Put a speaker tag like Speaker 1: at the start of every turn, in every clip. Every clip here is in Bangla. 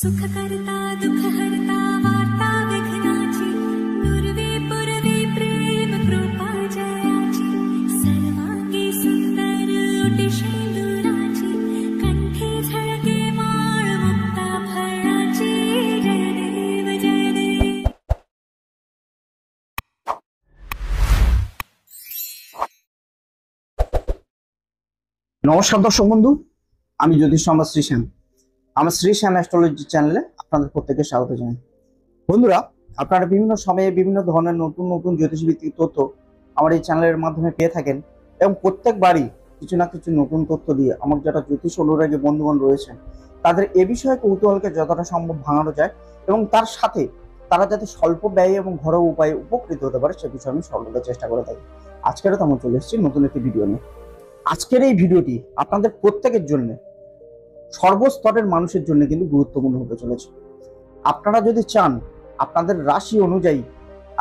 Speaker 1: सुख करता दुख हरता वार्ता विघ्नाची नुरवी पुरवी प्रेम कृपा जयाची सर्वांगी सुंदर ओटी शेंदुराची कंठी झळके माळ मुक्ता फळाची जय देव जय देव।
Speaker 2: নমস্কার দর্শক বন্ধু, আমি জ্যোতিষ আমার শ্রীশ্যাম। আমার শ্রীশ্যাম অ্যাস্ট্রোলজি চ্যানেলে আপনাদের প্রত্যেককে স্বাগত জানাই। বন্ধুরা, আপনারা বিভিন্ন সময়ে বিভিন্ন ধরনের নতুন নতুন জ্যোতিষভিত্তিক তথ্য আমার এই চ্যানেলের মাধ্যমে পেয়ে থাকেন এবং প্রত্যেকবারই কিছু না কিছু নতুন তথ্য দিয়ে আমার যারা জ্যোতিষ অনুরাগী বন্ধুগণ রয়েছেন তাদের এ বিষয়ে কৌতূহলকে যতটা সম্ভব ভাঙানো যায় এবং তার সাথে তারা যাতে স্বল্প ব্যয়ে এবং ঘরোয়া উপায়ে উপকৃত হতে পারে সে বিষয়ে আমি সর্বদা চেষ্টা করে থাকি। আজকেরও তেমন চলে এসেছি নতুন একটি ভিডিও নিয়ে। আজকের এই ভিডিওটি আপনাদের প্রত্যেকের জন্য, সর্বস্তরের মানুষের জন্য কিন্তু গুরুত্বপূর্ণ হতে চলেছে। আপনারা যদি চান আপনাদের রাশি অনুযায়ী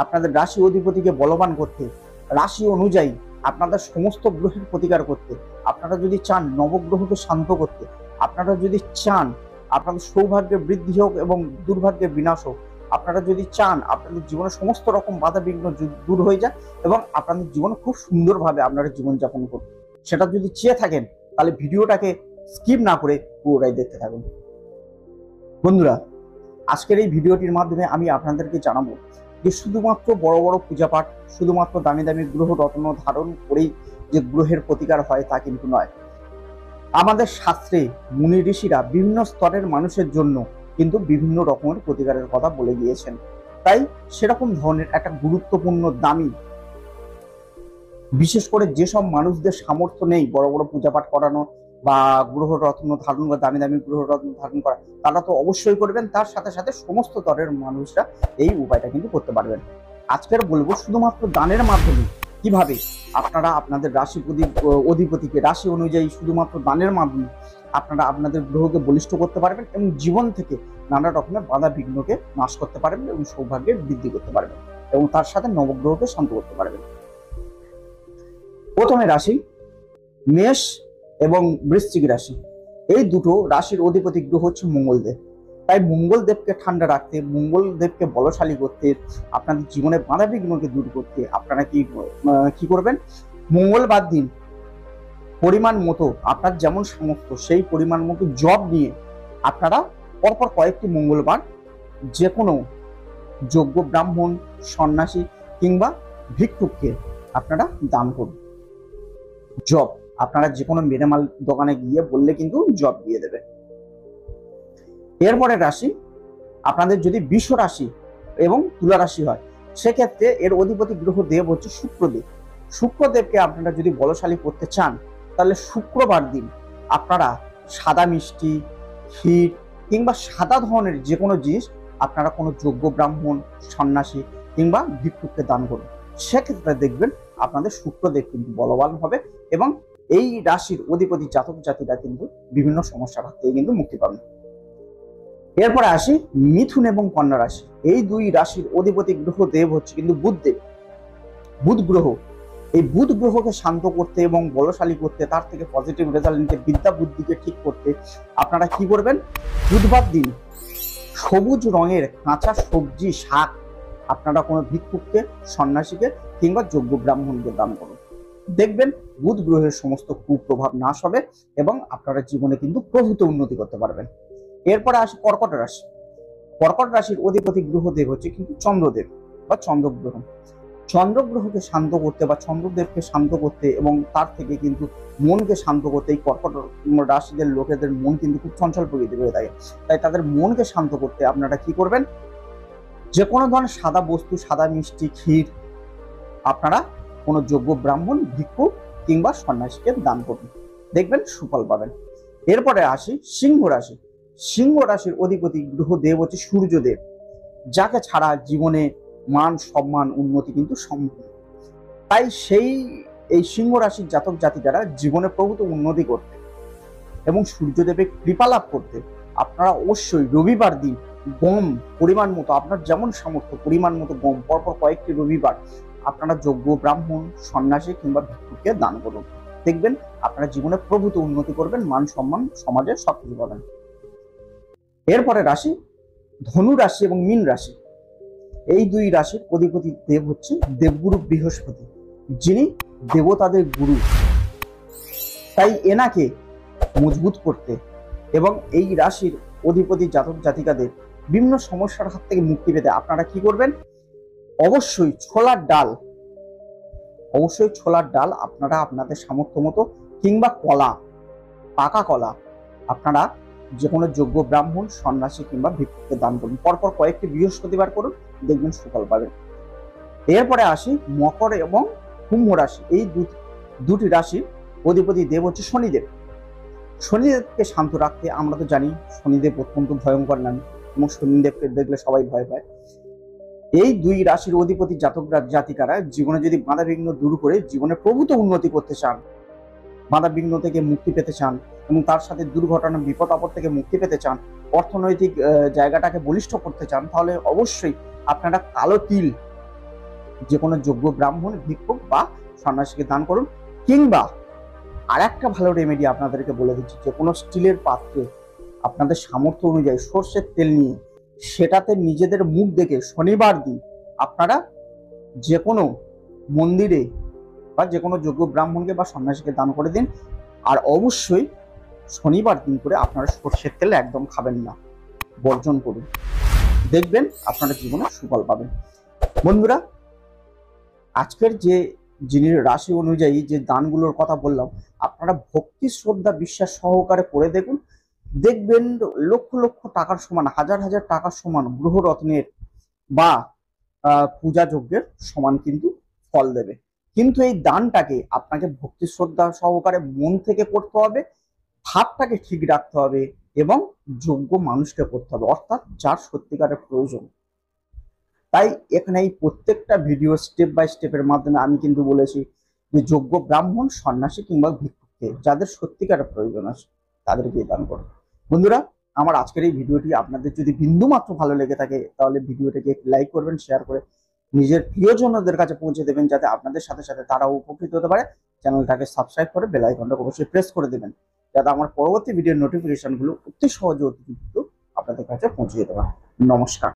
Speaker 2: আপনাদের রাশি অধিপতিকে বলবান করতে, রাশি অনুযায়ী আপনাদের সমস্ত গ্রহের প্রতিকার করতে, আপনারা যদি চান নবগ্রহকে শান্ত করতে, আপনারা যদি চান আপনাদের সৌভাগ্যের বৃদ্ধি হোক এবং দুর্ভাগ্যের বিনাশ হোক, আপনারা যদি চান আপনাদের জীবনে সমস্ত রকম বাধা বিঘ্ন দূর হয়ে যায় এবং আপনাদের জীবন খুব সুন্দরভাবে আপনারা জীবনযাপন করতে, সেটা যদি চেয়ে থাকেন তাহলে ভিডিওটাকে স্কিপ না করে পুরোটাই দেখতে থাকুন। বন্ধুরা, আজকের এই ভিডিওটির মাধ্যমে আমি আপনাদেরকে জানাবো যে শুধুমাত্র বড় বড় পূজাপাঠ, শুধুমাত্র দামি দামি গ্রহ রত্ন ধারণ করেই যে গ্রহের প্রতিকার হয় তা কিন্তু নয়। আমাদের শাস্ত্রে মুনি ঋষিরা বিভিন্ন স্তরের মানুষের জন্য কিন্তু বিভিন্ন রকমের প্রতিকারের কথা বলে গিয়েছেন। তাই সেরকম ধরনের একটা গুরুত্বপূর্ণ দামি, বিশেষ করে যেসব মানুষদের সামর্থ্য নেই বড় বড় পূজাপাঠ করানো বা গ্রহ রত্ন ধারণ বা দামি দামি গ্রহ রত্ন ধারণ করা, তারা তো অবশ্যই করবেন। তার সাথে সাথে সমস্ত স্তরের মানুষরা এই উপায়টা কিন্তু করতে পারবেন। আজকের বলবো শুধুমাত্র দানের মাধ্যমে কিভাবে আপনারা আপনাদের রাশি অধিপতিকে রাশি অনুযায়ী শুধুমাত্র দানের মাধ্যমে আপনারা আপনাদের গ্রহকে বলিষ্ঠ করতে পারবেন এবং জীবন থেকে নানা রকমের বাধা বিঘ্নকে নাশ করতে পারবেন এবং সৌভাগ্যের বৃদ্ধি করতে পারবেন এবং তার সাথে নবগ্রহকে শান্ত করতে পারবেন। প্রথমে রাশি মেষ এবং বৃশ্চিক রাশি, এই দুটো রাশির অধিপতি গ্রহ হচ্ছে মঙ্গলদেব। তাই মঙ্গলদেবকে ঠান্ডা রাখতে, মঙ্গলদেবকে বলশালী করতে, আপনাদের জীবনে বাধা বিঘ্নকে দূর করতে আপনারা কি করবেন? মঙ্গলবার দিন পরিমাণ মতো আপনার যেমন সামর্থ্য সেই পরিমাণ মতো জব নিয়ে আপনারা পরপর কয়েকটি মঙ্গলবার যে কোনো যোগ্য ব্রাহ্মণ, সন্ন্যাসী কিংবা ভিক্ষুককে আপনারা দান করুন। জব আপনারা যে কোনো মেরামাল দোকানে গিয়ে বললে কিন্তু জব দিয়ে দেবে। এরপরে রাশি আপনাদের যদি বৃষ রাশি এবং তুলা রাশি হয়, সেক্ষেত্রে এর অধিপতি গ্রহ দেব হচ্ছে শুক্রদেব। শুক্রদেবকে আপনারা যদি বলশালী করতে চান তাহলে শুক্রবার দিন আপনারা সাদা মিষ্টি, ক্ষীর কিংবা সাদা ধরনের যে কোনো জিনিস আপনারা কোনো যোগ্য ব্রাহ্মণ, সন্ন্যাসী কিংবা ভিক্ষুককে দান করুন। সেক্ষেত্রে দেখবেন আপনাদের শুক্রদেব কিন্তু বলবান হবে এবং এই রাশির অধিপতি জাতক জাতিরা কিন্তু বিভিন্ন সমস্যার হাত থেকে কিন্তু মুক্তি পাবেন। এরপরে আসি মিথুন এবং কন্যা রাশি, এই দুই রাশির অধিপতি গ্রহ দেব হচ্ছে কিন্তু বুধদেব। বুধ গ্রহ, এই বুধ গ্রহকে শান্ত করতে এবং বলশালী করতে, তার থেকে পজিটিভ রেজাল্ট নিতে, বিদ্যা বুদ্ধিকে ঠিক করতে আপনারা কি করবেন? বুধবার দিন সবুজ রঙের কাঁচা সবজি, শাক আপনারা কোনো ভিক্ষুককে, সন্ন্যাসীকে কিংবা যোগ্য ব্রাহ্মণকে দান করুন। দেখবেন বুধ গ্রহের সমস্ত কুপ্রভাব নাশ হবে এবং আপনারা জীবনে কিন্তু প্রভূত উন্নতি করতে পারবেন। এরপরে আসে কর্কট রাশি। কর্কট রাশির অধিপতি গ্রহদেব হচ্ছে কিন্তু চন্দ্রদেব বা চন্দ্রগ্রহ। চন্দ্রগ্রহকে শান্ত করতে বা চন্দ্রদেবকে শান্ত করতে এবং তার থেকে কিন্তু মনকে শান্ত করতে, এই কর্কট রাশিদের লোকেদের মন কিন্তু খুব চঞ্চল প্রকৃতির হয়ে থাকে। তাই তাদের মনকে শান্ত করতে আপনারা কি করবেন? যে কোনো ধরনের সাদা বস্তু, সাদা মিষ্টি, ক্ষীর আপনারা কোনো যোগ্য ব্রাহ্মণ, ভিক্ষুক কিংবা সন্ন্যাসীকে দান করুন, দেখবেন সুফল পাবেন। এরপরে আসি সিংহ রাশি। সিংহ রাশির অধিপতি গ্রহ দেব হচ্ছে সূর্যদেব, যাকে ছাড়া জীবনে মান সম্মান উন্নতি কিন্তু সম্ভব। তাই এই সিংহ রাশির জাতক জাতিকারা জীবনে প্রভূত উন্নতি করতে এবং সূর্যদেবের কৃপা লাভ করতে আপনারা অবশ্যই রবিবার দিন গম পরিমাণ মতো, আপনার যেমন সামর্থ্য পরিমাণ মতো গম পরপর কয়েকটি রবিবার আপনারা যোগ্য ব্রাহ্মণ, সন্ন্যাসী কিংবা ভিক্ষুককে দান করুন। দেখবেন আপনারা জীবনে প্রভূত উন্নতি করবেন, মান সম্মান সমাজে সবকিছু পাবেন। এরপরে রাশি ধনু রাশি এবং মীন রাশি। এই দুই রাশির অধিপতি দেব হচ্ছে দেবগুরু বৃহস্পতি, যিনি দেবতাদের গুরু। তাই এনাকে মজবুত করতে এবং এই রাশির অধিপতি জাতক জাতিকাদের বিভিন্ন সমস্যার হাত থেকে মুক্তি পেতে আপনারা কি করবেন? অবশ্যই ছোলার ডাল আপনারা আপনাদের সামর্থ্য মতো, কিংবা কলা, পাকা কলা আপনারা যে কোনো যোগ্য ব্রাহ্মণ, সন্ন্যাসী কিংবা ভিক্ষুককে দান করুন। পরপর কয়েকটি বৃহস্পতিবার করুন, দেখবেন সুফল পাবেন। এরপরে আসি মকর এবং কুম্ভ রাশি। এই দুটি রাশির অধিপতি দেব হচ্ছে শনিদেব। শনিদেবকে শান্ত রাখতে আমরা তো জানি শনিদেব অত্যন্ত ভয়ঙ্কর নাম, এবং শনিদেবকে দেখলে সবাই ভয় পায়। এই দুই রাশির অধিপতি জাতক জাতিকারা জীবনে যদি বাধা বিঘ্ন দূর করে জীবনে প্রভূত উন্নতি করতে চান, বাধা বিঘ্ন থেকে মুক্তি পেতে চান, এবং তার সাথে দুর্ঘটনা বিপদ আপদ থেকে মুক্তি পেতে চান, অর্থনৈতিক জায়গাটাকে বলিষ্ঠ করতে চান, তাহলে অবশ্যই আপনারা কালো তিল যে কোনো যোগ্য ব্রাহ্মণ, ভিক্ষুক বা সন্ন্যাসীকে দান করুন। কিংবা আর একটা ভালো রেমেডি আপনাদেরকে বলে দিচ্ছি, যে কোনো স্টিলের পাত্রে আপনাদের সামর্থ্য অনুযায়ী সর্ষের তেল নিয়ে সেটাতে নিজেদের মুখ দেখে শনিবার দিন আপনারা যে কোনো মন্দিরে বা যে কোনো যোগ্য ব্রাহ্মণকে বা সন্ন্যাসীকে দান করে দিন। আর অবশ্যই শনিবার দিন করে আপনারা সর্ষের তেল একদম খাবেন না, বর্জন করুন। দেখবেন আপনারা জীবনে সুফল পাবেন। বন্ধুরা, আজকের যে যিনি রাশি অনুযায়ী যে দানগুলোর কথা বললাম, আপনারা ভক্তি, শ্রদ্ধা, বিশ্বাস সহকারে করে দেখুন। দেখবেন লক্ষ লক্ষ টাকার সমান, হাজার হাজার টাকার সমান গ্রহরত্নের বা পূজা যজ্ঞের সমান কিন্তু ফল দেবে। কিন্তু এই দানটাকে আপনাকে ভক্তি শ্রদ্ধা সহকারে মন থেকে করতে হবে, ভাবটাকে ঠিক রাখতে হবে, এবং যোগ্য মানুষকে করতে হবে, অর্থাৎ যার সত্যিকারের প্রয়োজন। তাই এখানে এই প্রত্যেকটা ভিডিও স্টেপ বাই স্টেপের মাধ্যমে আমি কিন্তু বলেছি যে যোগ্য ব্রাহ্মণ, সন্ন্যাসী কিংবা ভিক্ষুককে যাদের সত্যিকারের প্রয়োজন আছে তাদেরকে দান করো। বন্ধুরা, আমার আজকের এই ভিডিওটি আপনাদের যদি বিন্দুমাত্র ভালো লেগে থাকে তাহলে ভিডিওটিকে লাইক করবেন, শেয়ার করে নিজের প্রিয়জনদের কাছে পৌঁছে দেবেন, যাতে আপনাদের সাথে সাথে তারাও উপকৃত হতে পারে। চ্যানেলটাকে সাবস্ক্রাইব করে বেল আইকনটা অবশ্যই প্রেস করে দেবেন, যাতে আমার পরবর্তী ভিডিওর নোটিফিকেশনগুলো অতি সহজে অতি দ্রুত আপনাদের কাছে পৌঁছে যেতে পারে। নমস্কার।